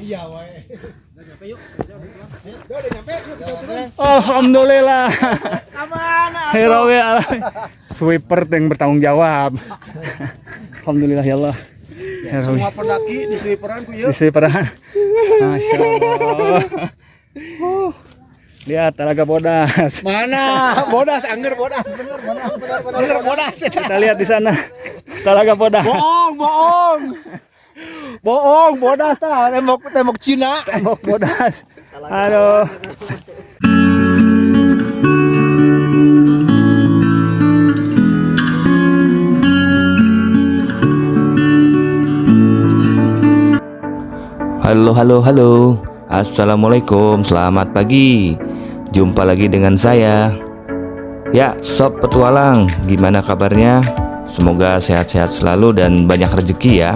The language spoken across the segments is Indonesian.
iya wae. Udah nyampe yuk. Udah nyampe yuk kita turun. Alhamdulillah. Aman. Hero sweeper yang bertanggung jawab. Alhamdulillah ya Allah. Semua pendaki di sweeperan ku yuk. Di sweeperan. Masya Allah. Lihat Talaga Bodas. Mana? Bodas, angger bodas. Bener bodas. Kita lihat di sana. Talaga Bodas. Bohong, bodas tah. Tembok Cina. Tembok Bodas. Aduh. Halo. Assalamualaikum, selamat pagi. Jumpa lagi dengan saya. Ya, Sob Petualang, gimana kabarnya? Semoga sehat-sehat selalu dan banyak rezeki ya.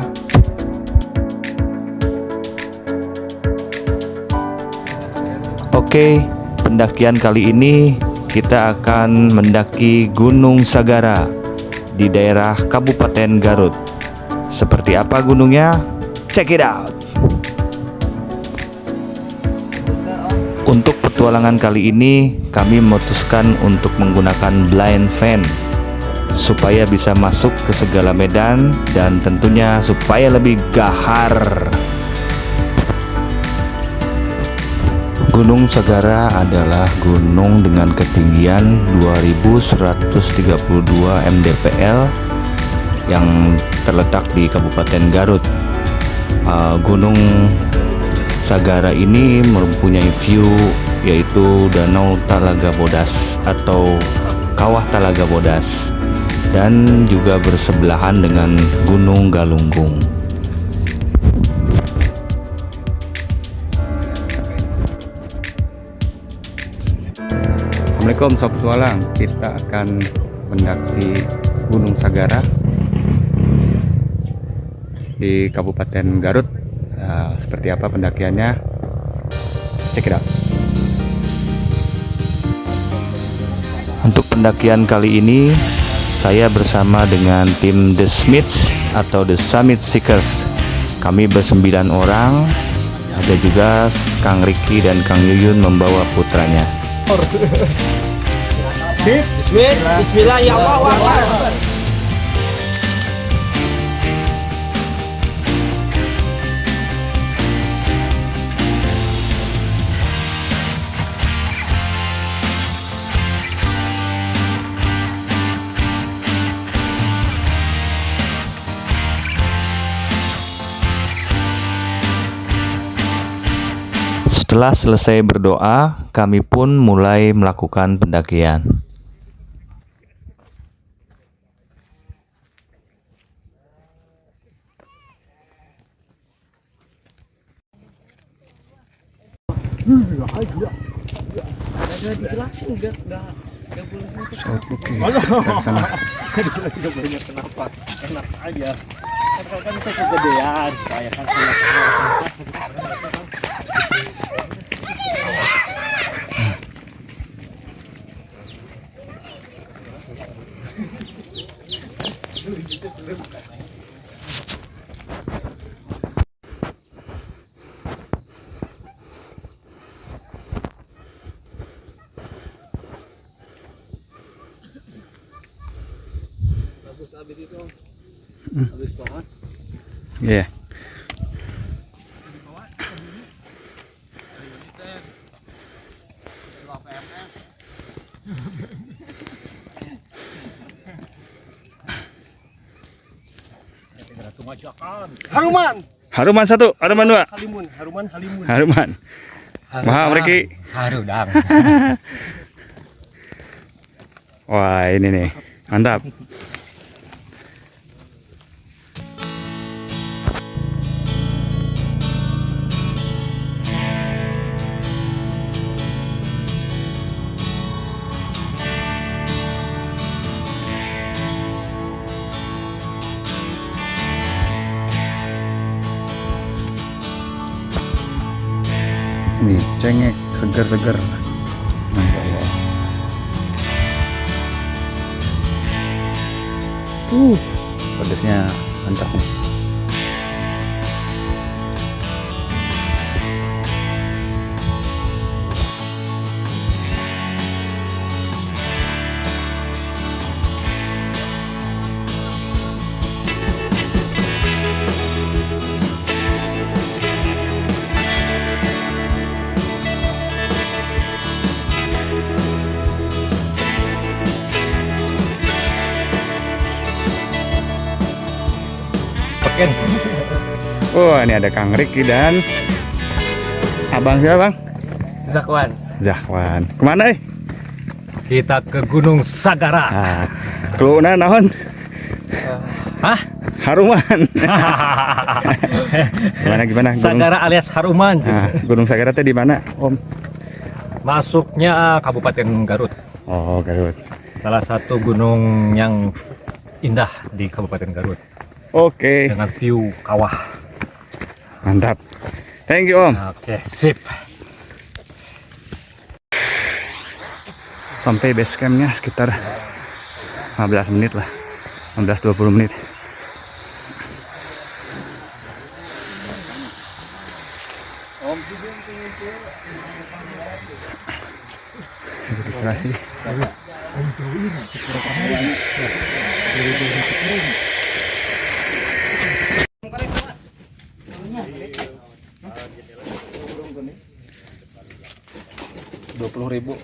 Oke, pendakian kali ini kita akan mendaki Gunung Sagara di daerah Kabupaten Garut. Seperti apa gunungnya? Check it out. Untuk petualangan kali ini kami memutuskan untuk menggunakan blind van supaya bisa masuk ke segala medan dan tentunya supaya lebih gahar. Gunung Sagara adalah gunung dengan ketinggian 2132 mdpl yang terletak di Kabupaten Garut. Gunung Sagara ini mempunyai view yaitu Danau Talaga Bodas atau Kawah Talaga Bodas dan juga bersebelahan dengan Gunung Galunggung. Assalamualaikum Sob Petualang. Kita akan mendaki Gunung Sagara di Kabupaten Garut. Seperti apa pendakiannya? Check it out. Untuk pendakian kali ini saya bersama dengan tim The Smiths atau The Summit Seekers. Kami ber-9 orang. Ada juga Kang Riki dan Kang Yuyun membawa putranya. Bismillah ya Allah. Setelah selesai berdoa, kami pun mulai melakukan pendakian. Dijelasin enggak boleh. Oke. Dari sana. Dijelasin enggak boleh kenapa? Enak aja. Kan saya kegedean, saya kan habis itu habis pohon. Iya. Haruman 1, Haruman 2. Haruman. Maha Riki. Harudang. Wah, ini nih. Mantap. Nih, cengek seger-seger. Masya Allah. Pedasnya mantap nih. Ken. Oh, ini ada Kang Riki dan Abang siapa, Bang? Zakwan. Zahwan. Kemana, Kita ke Gunung Sagara. Ah, keluna naon? Hah? Haruman. Gimana? Sagara alias Haruman. Nah, Gunung Sagara teh di mana, Om? Masuknya Kabupaten Garut. Oh, Garut. Salah satu gunung yang indah di Kabupaten Garut Oke, dengan view kawah. mantap. Thank you, Om. Oke, sip. Sampai base campnya sekitar 15 menit lah, 15-20 menit. Registrasi.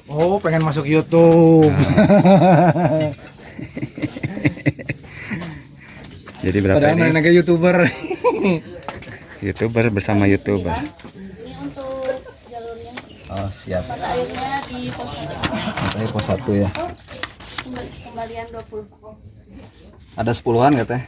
Oh, pengen masuk YouTube. Jadi berapa Padahal ini? mereka YouTuber. YouTuber bersama YouTuber. Ini untuk jalurnya. Oh, siap. Mata airnya di pos 1. Katanya pos 1 ya. Kembalian 20. Ada 10-an katanya.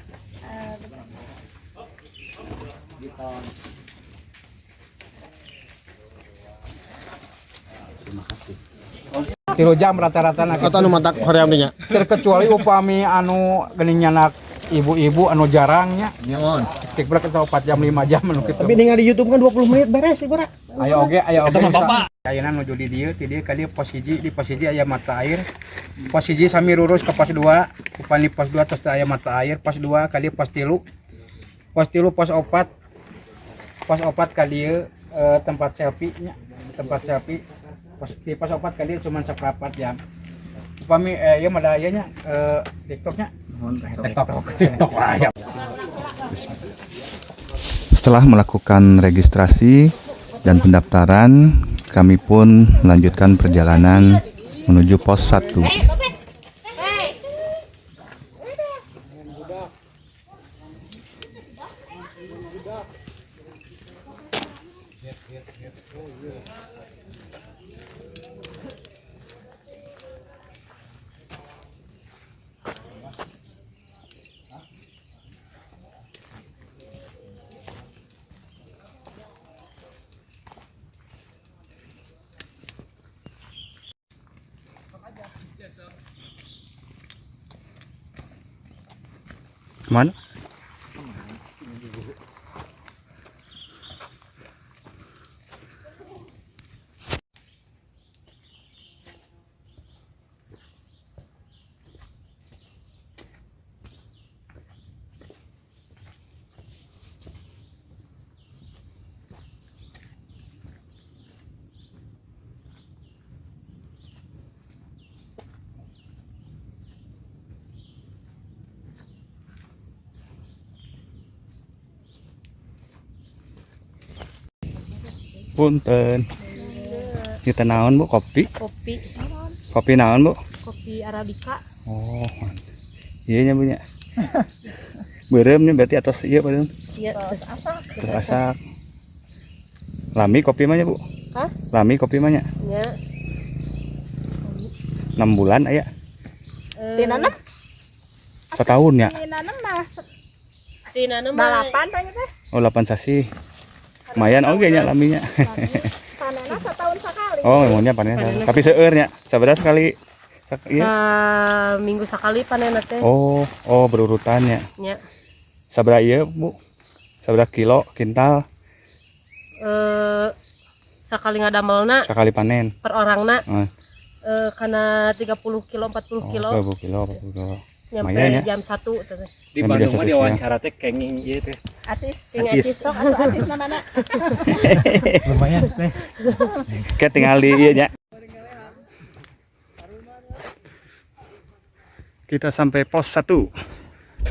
Tilu jam rata-rata nak Kata nu matak hoream dinya. terkecuali upami anu geuning anak ibu-ibu anu jarangnya Nyon. tik berak kita 4 jam 5 jam anu kitu. Tapi ningali di YouTube kan 20 menit beres sih, Bora. Aya oge Eta mah Bapak. ayeuna nuju di dieu ti dieu ka dieu pos 1 di pos 1 aya mata air. Pos 1 sami lurus ke pos 2, upami pos 2 tos teu aya mata air, pos 2 ka dieu pos 3. Pos 3 pos 4. Pos 4 ka dieu tempat selfie nya, tempat selfie. Di pos 4 ka dieu cuman 1/4 jam. Upami ieu mah da aya nya TikToknya. TikTok aja. Setelah melakukan registrasi dan pendaftaran, kami pun melanjutkan perjalanan menuju pos 1. Kemana? Punten. Kita naon, Bu? Kopi? Kopi. Kopi naon, Bu? Kopi Arabica. Oh, iya nya, Bu nya. Beureum nya berarti atas ieu beureum. Iya, asak. Terus asak. Lami kopi mah nya, Bu? Hah? Lami kopi mah nya. Nya. 6 bulan aya. Tinana? Setahun ya. Tinana mah 8 tanya teh. Oh, 8 sasi. Lumayan oge nya laminya. Panenna setahun sekali. Oh, emangnya panen. Tapi seueur nya. Sabaraha sekali? Iya. Minggu sekali panenna teh. Oh, berurutan ya. Nya. Sabaraha ieu, Bu? Sabaraha kilo, kintal, Sekali ngadamelna sekali panen? per orangna Heeh. kana 30 kilo 40 kilo. 30 kilo, 40 kilo. Nyampe lumayan ya. jam 1 teh. Di Kan Bandung biasa mah tes diwawancara teh kenging ieu teh. Acis, Acis. sok atuh acis namana. Lumayan teh. Oke, tinggal di ieu nya. Kita sampai pos 1.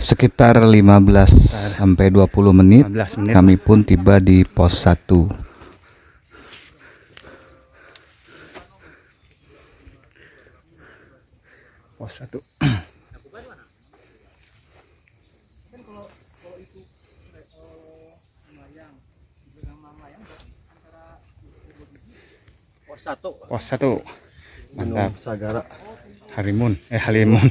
Sekitar 15 sampai 20 menit, 15 menit kami pun tiba di pos 1. Pos 1. Pos 1 Pos 1. Mantap. Sagara. Halimun. Halimun.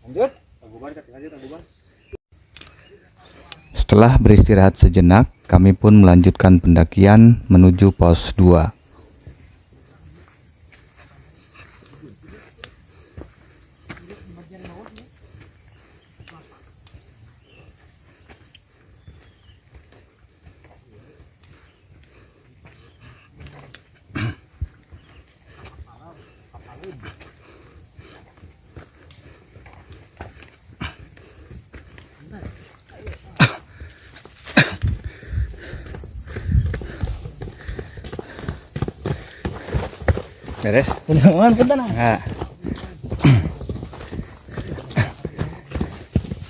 Lanjut. Setelah beristirahat sejenak, kami pun melanjutkan pendakian menuju pos 2. Beres? Punten punten. Nah.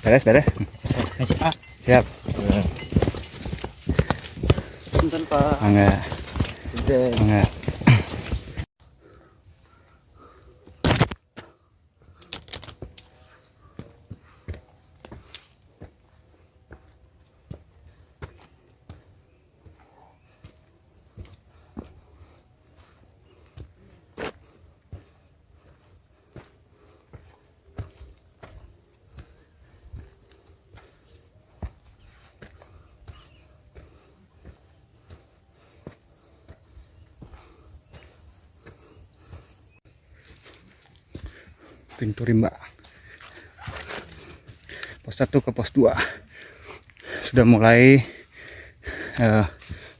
Beres, beres. Siap. Punten Pak. Mangga. Mangga. Pintu rimba. Pos 1 ke pos 2 sudah mulai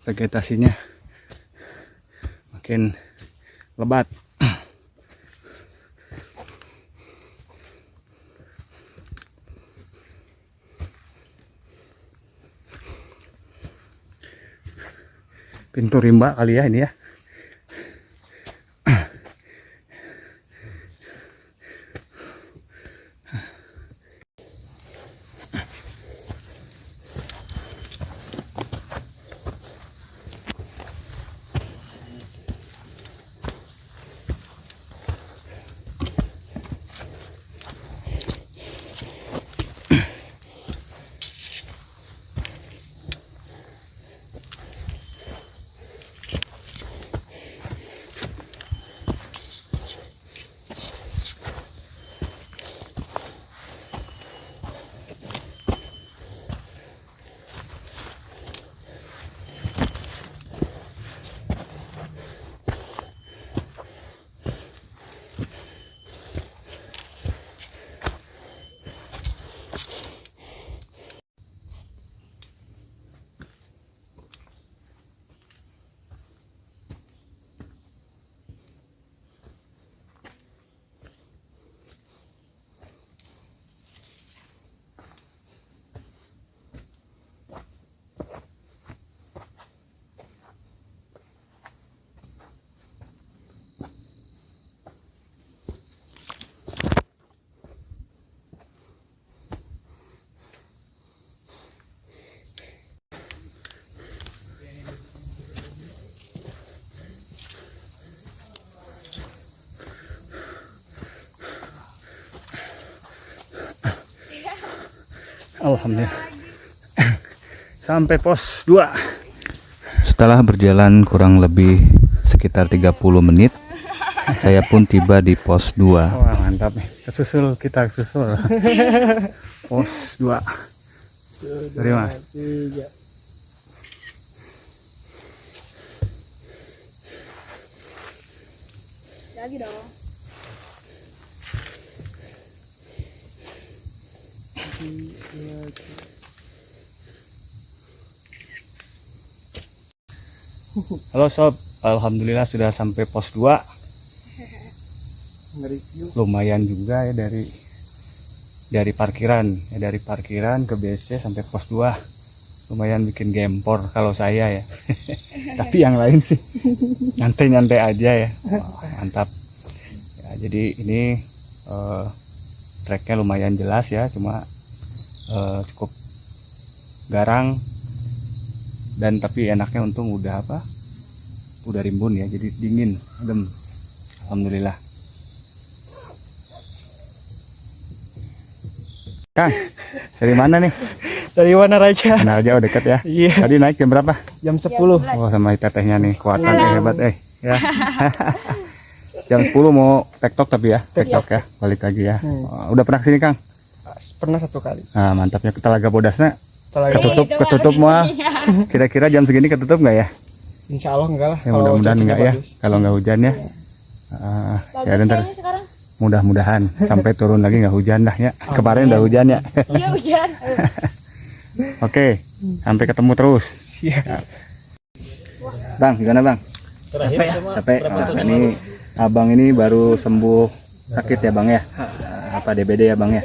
vegetasinya makin lebat. Pintu rimba kali ya ini ya. Alhamdulillah. Sampai pos 2. Setelah berjalan kurang lebih sekitar 30 menit, saya pun tiba di pos 2. Wah, mantap nih. Kesusul kita kesusul. Pos 2. Terima. Lagi dong. Halo sob, alhamdulillah sudah sampai pos 2. Lumayan juga ya dari parkiran ke BSC sampai pos 2. Lumayan bikin gempor kalau saya ya. Tapi yang lain sih nyantai-nyantai aja ya. Wah, mantap. Ya, jadi ini treknya lumayan jelas ya, cuma cukup garang, Dan tapi enaknya untung udah apa? Udah rimbun ya, jadi dingin, adem. Alhamdulillah. Kang, dari mana nih? Dari mana Raja? Nah, jauh dekat ya. Iya. Tadi naik jam berapa? Jam 10. Oh, sama tetehnya nih, kuatan hebat ya. Jam 10 mau tektok tapi ya, tektok ya, balik lagi ya. Oh, udah pernah kesini Kang? Pernah 1 kali. Nah, mantapnya ke Talaga Bodasnya. Talaga Ketutup mah. Kira-kira jam segini ketutup nggak ya? Insya Allah enggak lah. Ya mudah-mudahan cuacanya enggak ya, bagus. kalau nggak hujan ya. Ya ntar sekarang. mudah-mudahan sampai turun lagi nggak hujan dah ya. Kemarin udah hujan ya. Iya hujan. Oke, sampai ketemu terus. Siap. Bang, gimana Bang? Capek. Nah, ini abang ini baru sembuh sakit ya Bang ya. Apa DBD ya Bang ya.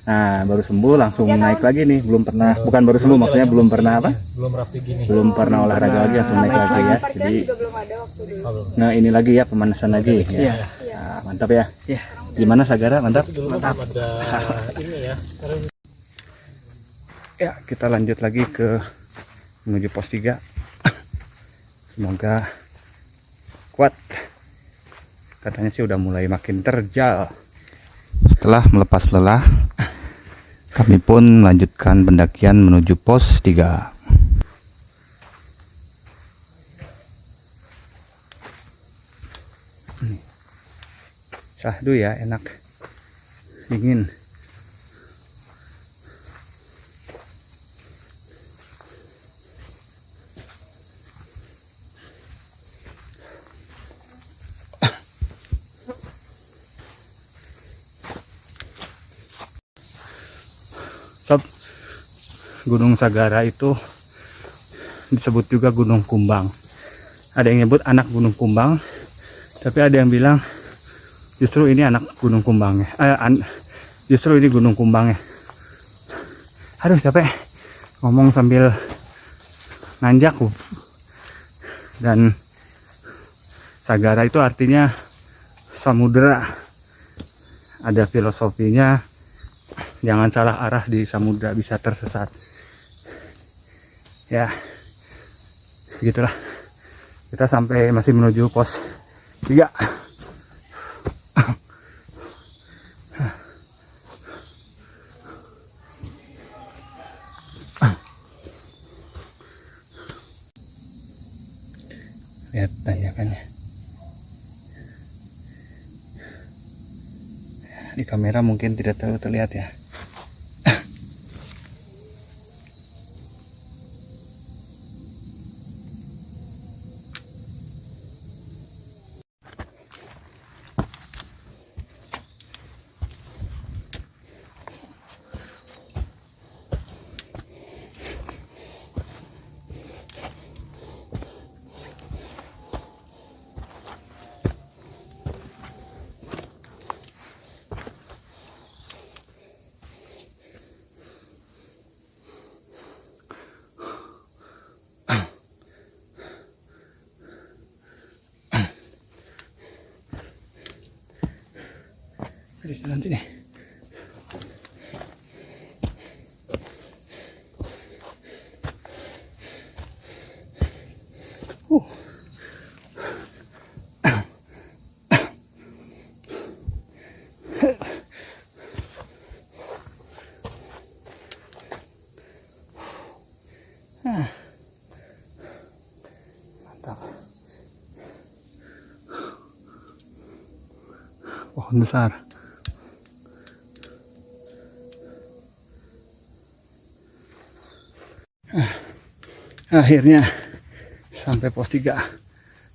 Nah, baru sembuh langsung naik lagi nih. Belum pernah, bukan baru sembuh maksudnya belum pernah apa? Belum pernah olahraga lagi langsung naik lagi ya. Jadi Belum ada waktu dulu. nah ini lagi ya pemanasan lagi ya. Nah, mantap ya. Gimana Sagara? Mantap. Ya, kita lanjut lagi ke menuju pos 3. Semoga kuat. Katanya sih udah mulai makin terjal. Setelah melepas lelah, kami pun melanjutkan pendakian menuju pos 3. Syahdu ya, enak, dingin. Sob, Gunung Sagara itu disebut juga Gunung Kumbang. Ada yang nyebut anak Gunung Kumbang, tapi ada yang bilang justru ini anak Gunung Kumbangnya. Justru ini Gunung Kumbangnya. Aduh capek ngomong sambil nanjak. Dan Sagara itu artinya samudera. Ada filosofinya, jangan salah arah di samudera, bisa tersesat. Ya, gitulah. Kita sampai masih menuju pos 3. Lihat tanjakannya. Di kamera mungkin tidak terlalu terlihat ya. Nanti nih. Mantap. Pohon besar. Akhirnya sampai pos 3.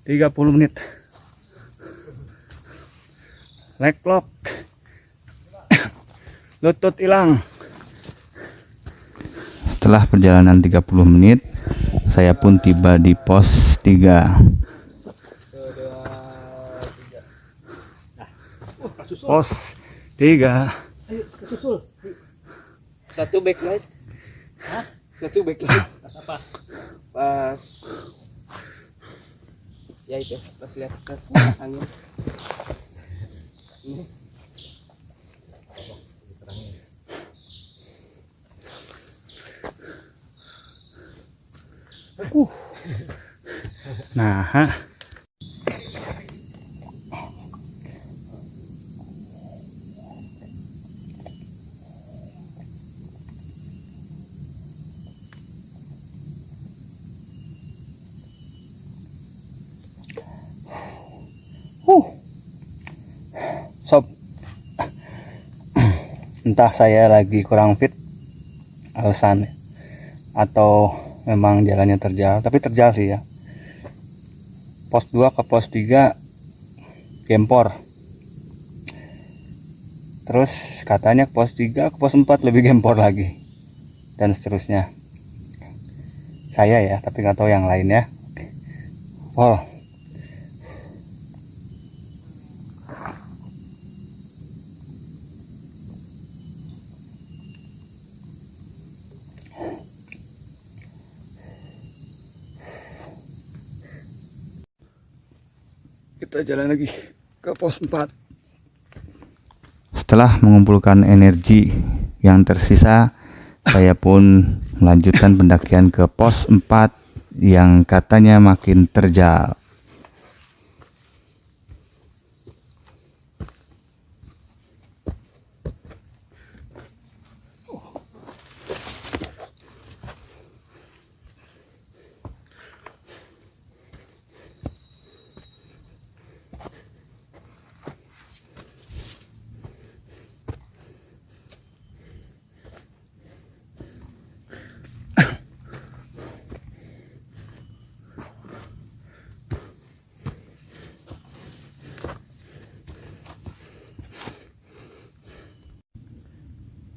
30 menit. Leklok. Lutut hilang. Setelah perjalanan 30 menit, saya pun tiba di pos 3. Pos 3. Satu backlight. Satu backlight. Apa? Pas ya itu pas lihat pas angin ini. Nah, ha. Sob, entah saya lagi kurang fit alasan atau memang jalannya terjal, tapi terjal sih ya. Pos 2 ke pos 3 gempor, terus katanya pos 3 ke pos 4 lebih gempor lagi, dan seterusnya. Saya ya, tapi nggak tahu yang lain ya. Wow. Kita jalan lagi ke pos 4. Setelah mengumpulkan energi yang tersisa, saya pun melanjutkan pendakian ke pos 4 yang katanya makin terjal.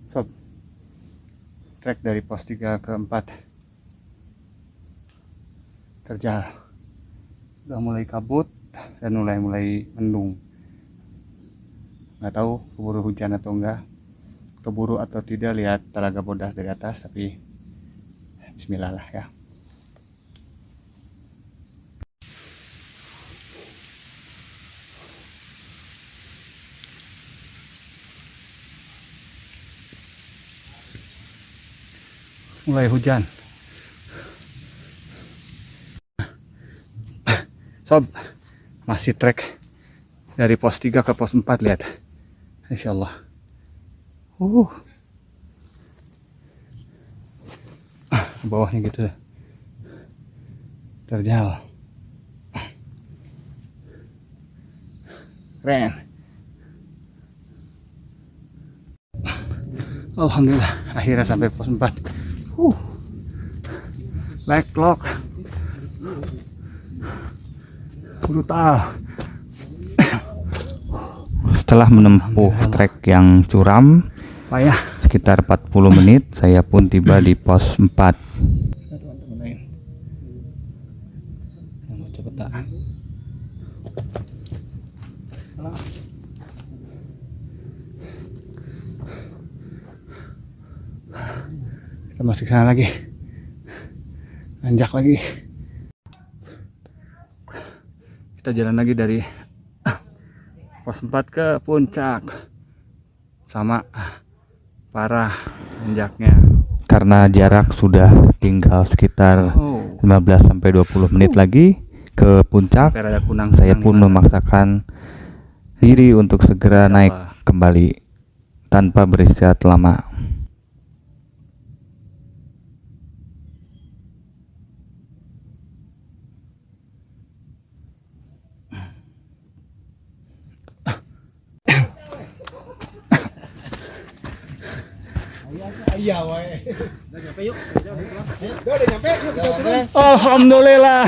Sob, trek dari pos 3 ke 4 terjal, udah mulai kabut dan mulai mendung. Nggak tahu keburu hujan atau enggak, keburu atau tidak lihat Talaga Bodas dari atas, tapi bismillah lah ya. Mulai hujan. Sob, masih trek dari pos 3 ke pos 4, lihat. Insyaallah. Bawahnya gitu. Terjal. Keren. Alhamdulillah, akhirnya sampai pos 4. Backlog brutal. Setelah menempuh trek yang curam Payah. sekitar 40 menit, saya pun tiba di pos 4. Teman-teman lain yang mau cepetan. Kita masuk ke sana lagi, nanjak lagi. Kita jalan lagi dari pos 4 ke puncak. Sama parah nanjaknya. Karena jarak sudah tinggal sekitar 15-20 menit lagi ke puncak, Rada kunang, saya pun memaksakan diri untuk segera naik kembali tanpa beristirahat lama. Alhamdulillah.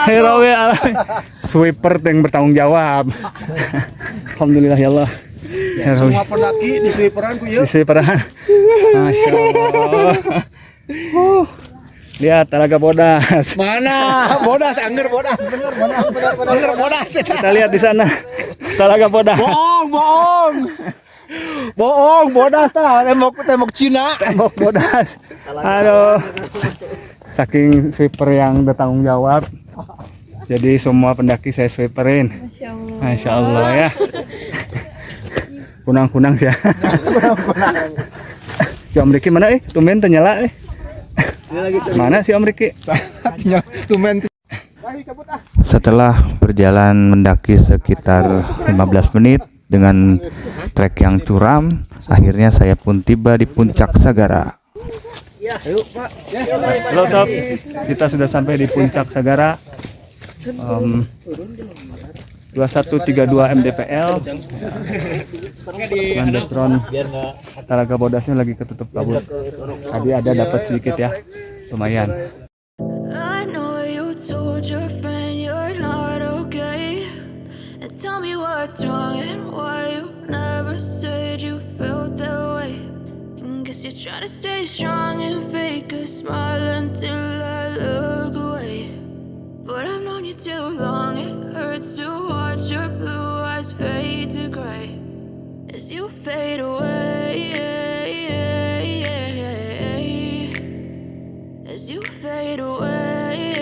Herawe sweeper yang bertanggung jawab. Alhamdulillah ya Allah. Semua pendaki di sweeperan ku Di sweeperan. Masya Allah. Lihat Talaga Bodas. Mana? Bodas, angger bodas. Bener bodas. Kita lihat di sana Talaga Bodas. Bohong, bodas tah. Tembok Cina. Tembok Bodas. Aduh. Saking sweeper yang bertanggung jawab, jadi semua pendaki saya sweeperin. Masya Allah. Masya Allah ya. Kunang-kunang sih ya. Si Om Riki mana tumben ternyala Mana si Om Riki? Tumen. Setelah berjalan mendaki sekitar 15 menit dengan trek yang curam, akhirnya saya pun tiba di puncak Sagara. Halo sob, kita sudah sampai di puncak Sagara. 2132 mdpl. Dengan background Talaga Bodasnya lagi ketutup kabut. Tadi ada dapat sedikit ya, lumayan. I know you told your friend you're not okay, and tell me what's wrong and why you never said you felt that way. And guess you're trying to stay strong and fake a smile until I look away. But I've known you too long, it hurts to watch your blue eyes fade to gray as you fade away, as you fade away.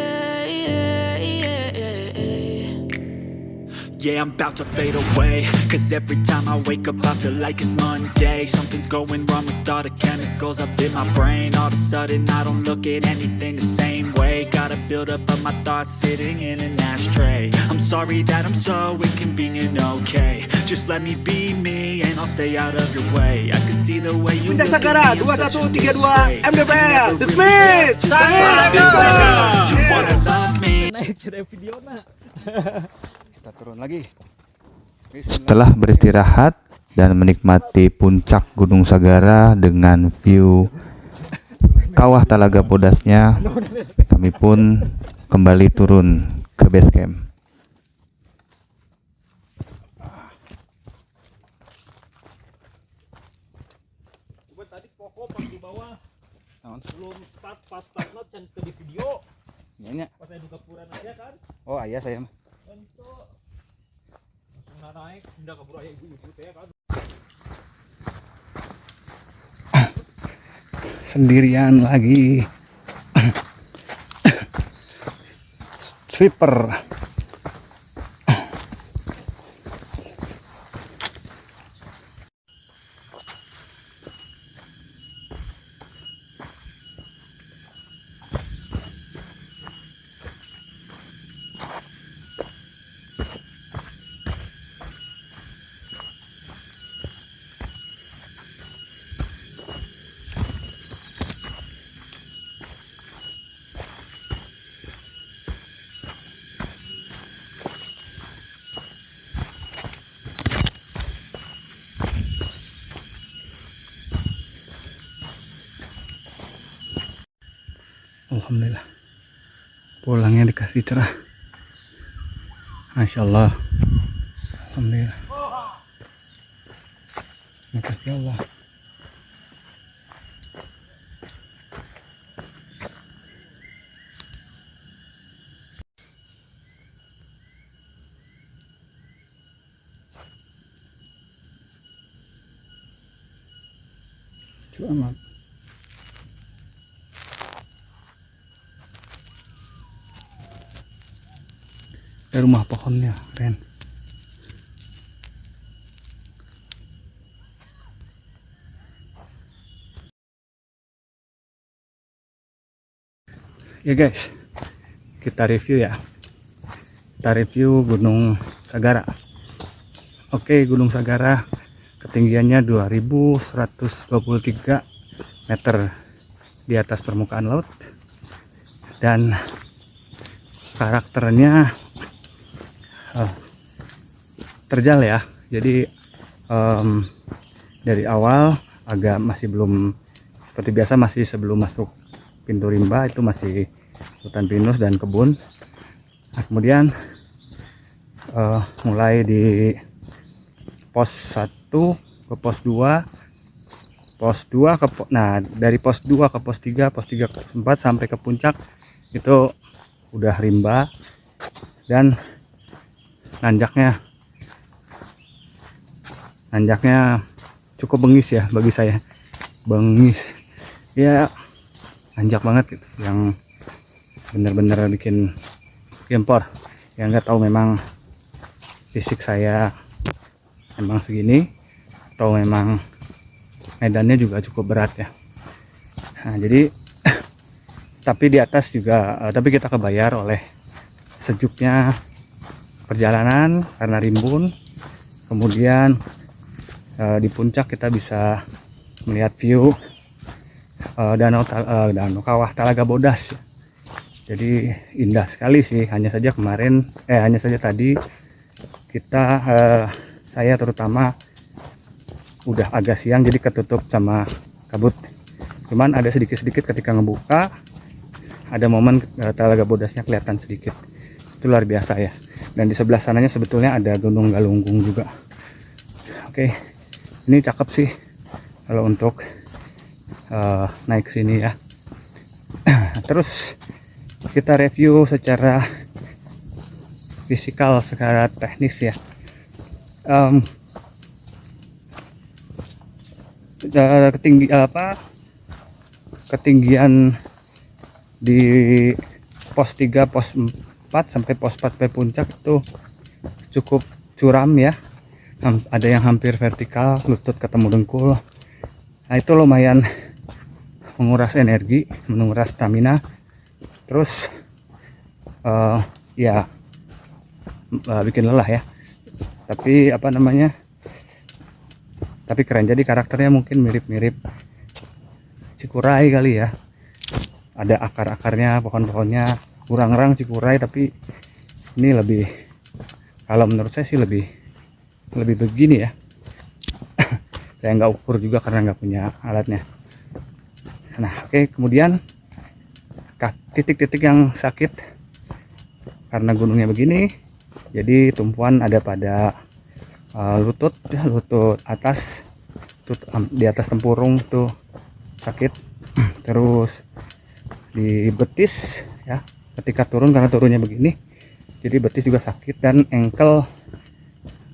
Yeah, I'm about to fade away, cause every time I wake up I feel like it's Monday. Something's going wrong with all the chemicals up in my brain. All of a sudden I don't look at anything the same way. Gotta build up of my thoughts sitting in an ashtray. I'm sorry that I'm so inconvenient, okay. Just let me be me and I'll stay out of your way. I can see the way you Puncak look Sagara at me, I'm such a 2132 disgrace. mdpl. The Smiths. You wanna love me. Naik cerita video nak. Kita turun lagi. Setelah beristirahat dan menikmati puncak Gunung Sagara dengan view kawah Talaga Bodasnya, kami pun kembali turun ke base camp. Coba tadi pokok pas di bawah. Belum start pas startnya can ke di video. Nyanyi. Pas saya buka puran aja kan. Oh ayah saya. Untuk langsung naik, hendak kabur ayah ibu-ibu teh kan. Sendirian lagi. Sweeper. Alhamdulillah, pulangnya dikasih cerah. Masya Allah. Alhamdulillah. Makasih Allah. Selamat. Rumah pohonnya keren. Ya guys, kita review ya. Kita review Gunung Sagara. Oke, Gunung Sagara ketinggiannya 2123 meter di atas permukaan laut, dan karakternya terjal ya. Jadi dari awal agak masih belum seperti biasa, masih sebelum masuk pintu rimba itu masih hutan pinus dan kebun. Nah, kemudian mulai di pos 1 ke pos 2, nah dari pos 2 ke pos 3, pos 3 ke pos 4 sampai ke puncak itu udah rimba, dan nanjaknya cukup bengis ya bagi saya. Bengis ya, nanjak banget gitu, yang bener-bener bikin gempor. Ya nggak tahu memang fisik saya emang segini atau memang medannya juga cukup berat ya. Nah jadi Tapi di atas juga, tapi kita kebayar oleh sejuknya perjalanan karena rimbun. Kemudian di puncak kita bisa melihat view danau kawah Talaga Bodas. Jadi indah sekali sih. Hanya saja tadi kita saya terutama udah agak siang jadi ketutup sama kabut. Cuman ada sedikit-sedikit ketika ngebuka, ada momen Talaga Bodasnya kelihatan sedikit. Itu luar biasa ya. Dan di sebelah sananya sebetulnya ada Gunung Galunggung juga. Oke, ini cakep sih kalau untuk naik sini ya. Terus kita review secara fisikal, secara teknis ya. Ketinggian di pos 3, pos 4 sampai pos 4P puncak itu cukup curam ya. Ada yang hampir vertikal, lutut ketemu dengkul. Nah itu lumayan menguras energi, menguras stamina. Terus ya bikin lelah ya. Tapi tapi keren. Jadi karakternya mungkin mirip-mirip Cikuray kali ya. Ada akar-akarnya, pohon-pohonnya, urang-urang Cikuray, tapi ini lebih, kalau menurut saya sih lebih begini ya. Saya nggak ukur juga karena nggak punya alatnya. Nah oke, kemudian titik-titik yang sakit karena gunungnya begini, jadi tumpuan ada pada lutut atas, di atas tempurung tuh sakit. Terus di betis ya, ketika turun karena turunnya begini, jadi betis juga sakit, dan ankle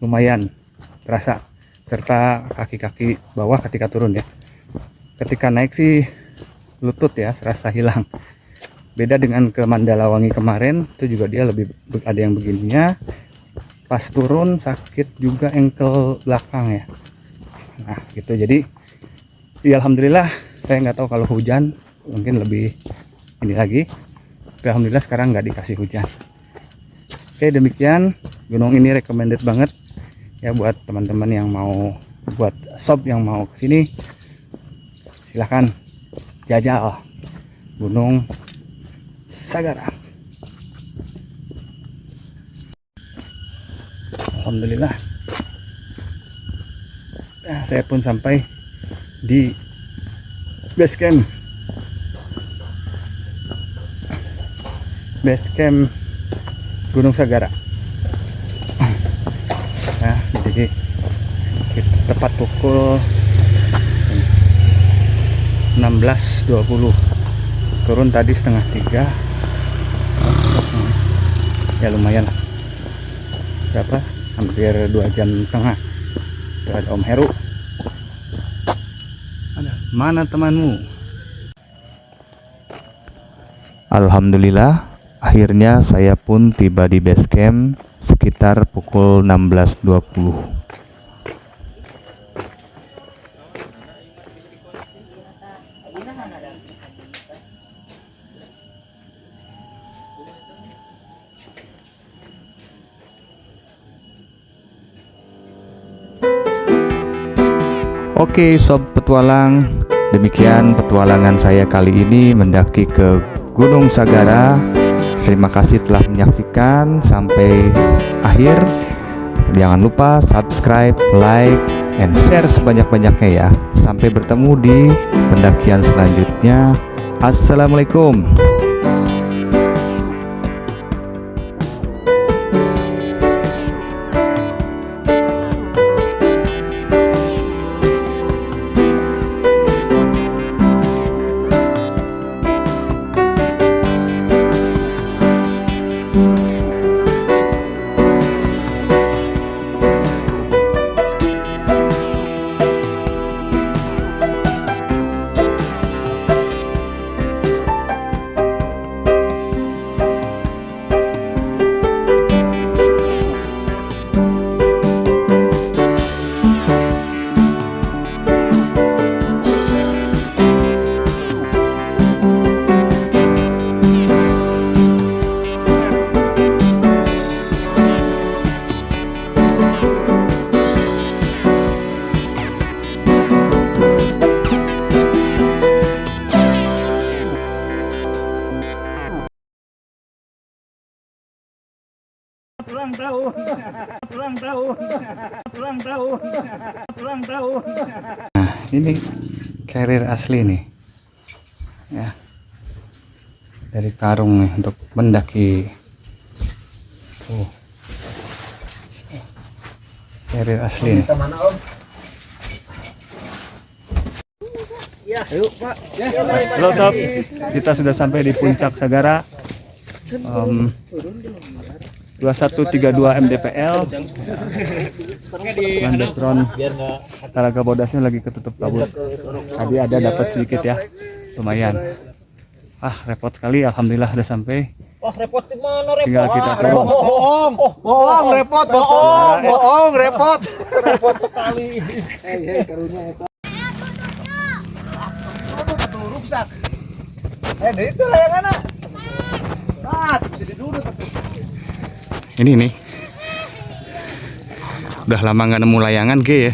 lumayan terasa, serta kaki-kaki bawah ketika turun ya. Ketika naik sih lutut ya serasa hilang. Beda dengan ke Mandalawangi kemarin, itu juga dia lebih ada yang begininya. Pas turun sakit juga ankle belakang ya. Nah gitu, jadi ya alhamdulillah. Saya nggak tahu kalau hujan mungkin lebih ini lagi. Tapi alhamdulillah sekarang nggak dikasih hujan. Oke, demikian gunung ini recommended banget ya buat teman-teman yang mau, buat sob yang mau kesini, silahkan jajal Gunung Sagara. Alhamdulillah, nah, saya pun sampai di base camp Gunung Sagara. Nah, jadi tepat pukul 16.20, turun tadi 2:30. Ya lumayan lah, berapa, hampir 2,5 jam. Itu ada Om Heru. Mana temanmu? Alhamdulillah, akhirnya saya pun tiba di base camp sekitar pukul 16.20. Oke sob petualang, demikian petualangan saya kali ini mendaki ke Gunung Sagara. Terima kasih telah menyaksikan sampai akhir. Jangan lupa subscribe, like, and share sebanyak-banyaknya ya. Sampai bertemu di pendakian selanjutnya. Assalamualaikum. ulang tahun, ulang tahun, ulang tahun, ulang tahun. Nah, ini carrier asli nih. Ya. Dari karung nih untuk mendaki. Tuh. Carrier asli nih. Mana Om? Halo sob, kita sudah sampai di puncak Sagara. 2132 mdpl. Dengan background Talaga Bodasnya lagi ketutup kabut. Tadi ada dapat sedikit ya, lumayan. Repot sekali, alhamdulillah udah sampai. Wah, repot di mana repot? Tinggal kita turun. Bohong, repot, bohong, repot. Repot sekali. Rusak. Itu layangannya. Bisa diduduk. Ini nih, udah lama nggak nemu layangan G ya.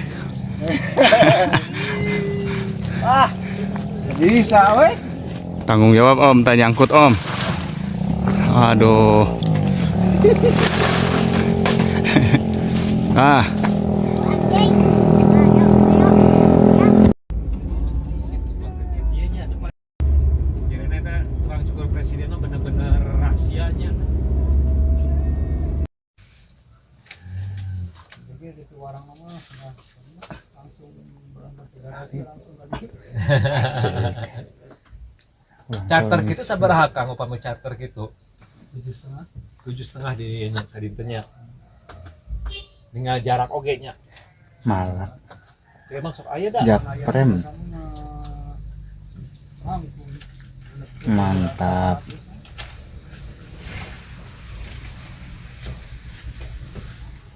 Bisa, weh. Tanggung jawab Om, tak nyangkut Om. Aduh. Tukang cukur presiden bener-bener rahasianya. Charter gitu sabaraha Kang upami charter gitu 7,5 di sadintenya tinggal jarak oge nya Malah emang sok aya dah Japrem. Mantap.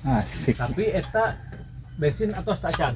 Asik. tapi eta bensin atau stacan